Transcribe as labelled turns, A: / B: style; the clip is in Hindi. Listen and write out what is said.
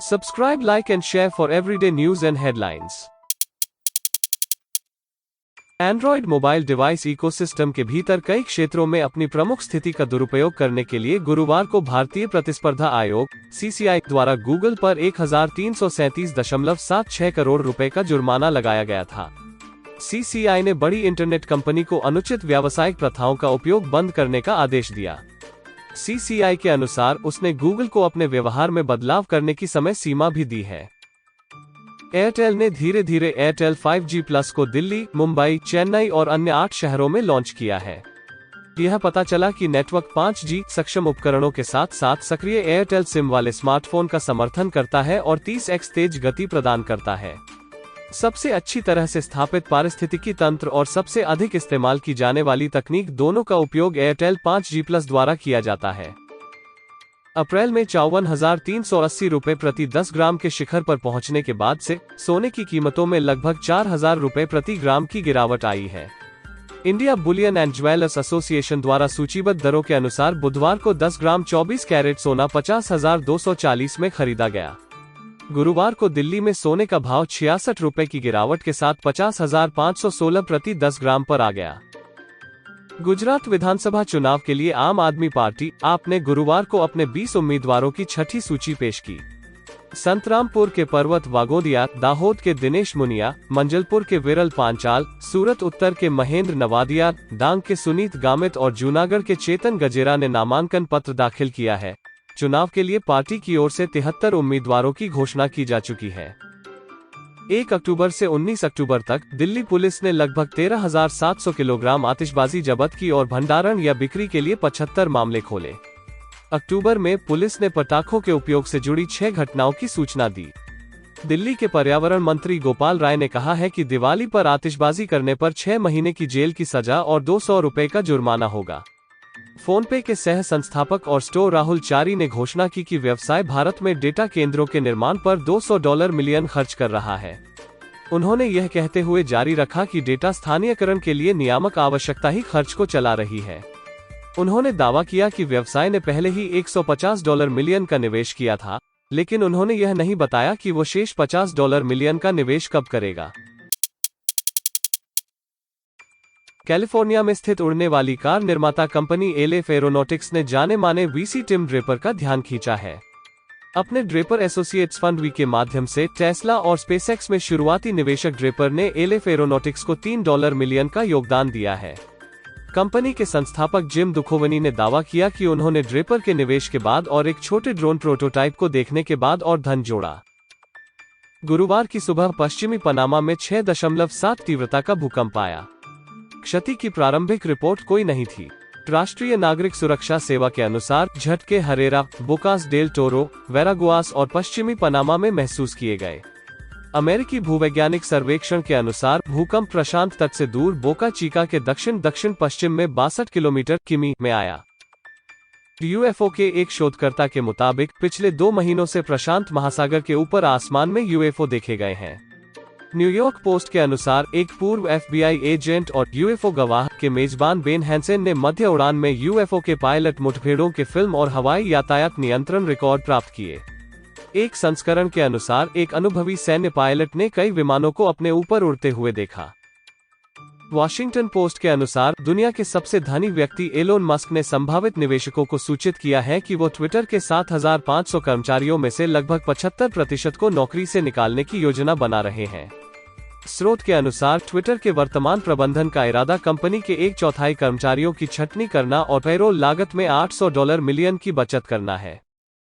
A: Subscribe, like and share for everyday news and headlines. Android mobile device ecosystem के भीतर कई क्षेत्रों में अपनी प्रमुख स्थिति का दुरुपयोग करने के लिए गुरुवार को भारतीय प्रतिस्पर्धा आयोग (CCI) द्वारा गूगल पर 1337.76 करोड़ रुपए का जुर्माना लगाया गया था। CCI ने बड़ी इंटरनेट कंपनी को अनुचित व्यावसायिक प्रथाओं का उपयोग बंद करने का आदेश दिया। CCI के अनुसार उसने गूगल को अपने व्यवहार में बदलाव करने की समय सीमा भी दी है। एयरटेल ने धीरे धीरे एयरटेल 5G प्लस को दिल्ली, मुंबई, चेन्नई और अन्य 8 शहरों में लॉन्च किया है। यह पता चला कि नेटवर्क 5G सक्षम उपकरणों के साथ साथ सक्रिय एयरटेल सिम वाले स्मार्टफोन का समर्थन करता है और 30x तेज गति प्रदान करता है। सबसे अच्छी तरह से स्थापित पारिस्थितिकी तंत्र और सबसे अधिक इस्तेमाल की जाने वाली तकनीक दोनों का उपयोग एयरटेल 5G प्लस द्वारा किया जाता है। अप्रैल में 54,380 रुपए प्रति 10 ग्राम के शिखर पर पहुंचने के बाद से सोने की कीमतों में लगभग 4,000 रुपए प्रति ग्राम की गिरावट आई है। India Boolean and jewellers association द्वारा सूचीबद्ध दरों के अनुसार बुधवार को 10 ग्राम 24 कैरेट सोना 50,240 में खरीदा गया। गुरुवार को दिल्ली में सोने का भाव 66 रुपए की गिरावट के साथ 50,516 प्रति 10 ग्राम पर आ गया। गुजरात विधानसभा चुनाव के लिए आम आदमी पार्टी (आप) ने गुरुवार को अपने 20 उम्मीदवारों की छठी सूची पेश की। संतरामपुर के पर्वत वागोदिया, दाहोद के दिनेश मुनिया, मंजलपुर के विरल पांचाल, सूरत उत्तर के महेंद्र नवादिया, डांग के सुनीत गामित और जूनागढ़ के चेतन गजेरा ने नामांकन पत्र दाखिल किया है। चुनाव के लिए पार्टी की ओर से 73 उम्मीदवारों की घोषणा की जा चुकी है। 1 अक्टूबर से 19 अक्टूबर तक दिल्ली पुलिस ने लगभग 13,700 किलोग्राम आतिशबाजी जब्त की और भंडारण या बिक्री के लिए 75 मामले खोले। अक्टूबर में पुलिस ने पटाखों के उपयोग से जुड़ी 6 घटनाओं की सूचना दी। दिल्ली के पर्यावरण मंत्री गोपाल राय ने कहा है कि दिवाली पर आतिशबाजी करने पर 6 महीने की जेल की सजा और 200 रुपए का जुर्माना होगा। फोनपे के सह संस्थापक और स्टोर राहुल चारी ने घोषणा की कि व्यवसाय भारत में डेटा केंद्रों के निर्माण पर $200 मिलियन खर्च कर रहा है। उन्होंने यह कहते हुए जारी रखा कि डेटा स्थानीयकरण के लिए नियामक आवश्यकता ही खर्च को चला रही है। उन्होंने दावा किया कि व्यवसाय ने पहले ही $150 मिलियन का निवेश किया था, लेकिन उन्होंने यह नहीं बताया कि वो शेष $50 मिलियन का निवेश कब करेगा। कैलिफोर्निया में स्थित उड़ने वाली कार निर्माता कंपनी एलेफ एरोनॉटिक्स ने जाने माने वीसी टिम ड्रेपर का ध्यान खींचा है। अपने ड्रेपर एसोसिएट्स फंड वी के माध्यम से टेस्ला और स्पेसएक्स में शुरुआती निवेशक ड्रेपर ने एलेफ एरोनॉटिक्स को $3 मिलियन का योगदान दिया है। कंपनी के संस्थापक जिम दुखोवनी ने दावा किया कि उन्होंने ड्रेपर के निवेश के बाद और एक छोटे ड्रोन प्रोटोटाइप को देखने के बाद और धन जोड़ा। गुरुवार की सुबह पश्चिमी पनामा में 6.7 तीव्रता का भूकंप आया। क्षति की प्रारंभिक रिपोर्ट कोई नहीं थी। राष्ट्रीय नागरिक सुरक्षा सेवा के अनुसार झटके हरेरा, बोकास डेल टोरो, वेरागुआस और पश्चिमी पनामा में महसूस किए गए। अमेरिकी भूवैज्ञानिक सर्वेक्षण के अनुसार भूकंप प्रशांत तट से दूर बोका चिका के दक्षिण पश्चिम में 62 किलोमीटर किमी में आया। यूएफओ के एक शोधकर्ता के मुताबिक पिछले 2 महीनों से प्रशांत महासागर के ऊपर आसमान में यूएफओ देखे गए हैं। न्यूयॉर्क पोस्ट के अनुसार एक पूर्व FBI एजेंट और यूएफओ गवाह के मेजबान बेन हैंसेन ने मध्य उड़ान में यूएफओ के पायलट मुठभेड़ों के फिल्म और हवाई यातायात नियंत्रण रिकॉर्ड प्राप्त किए। एक संस्करण के अनुसार एक अनुभवी सैन्य पायलट ने कई विमानों को अपने ऊपर उड़ते हुए देखा। वॉशिंगटन पोस्ट के अनुसार दुनिया के सबसे धनी व्यक्ति एलोन मस्क ने संभावित निवेशकों को सूचित किया है कि वो ट्विटर के 7,500 कर्मचारियों में से लगभग 75% को नौकरी से निकालने की योजना बना रहे हैं। स्रोत के अनुसार ट्विटर के वर्तमान प्रबंधन का इरादा कंपनी के 1/4 कर्मचारियों की छंटनी करना और पेरोल लागत में $800 मिलियन की बचत करना है।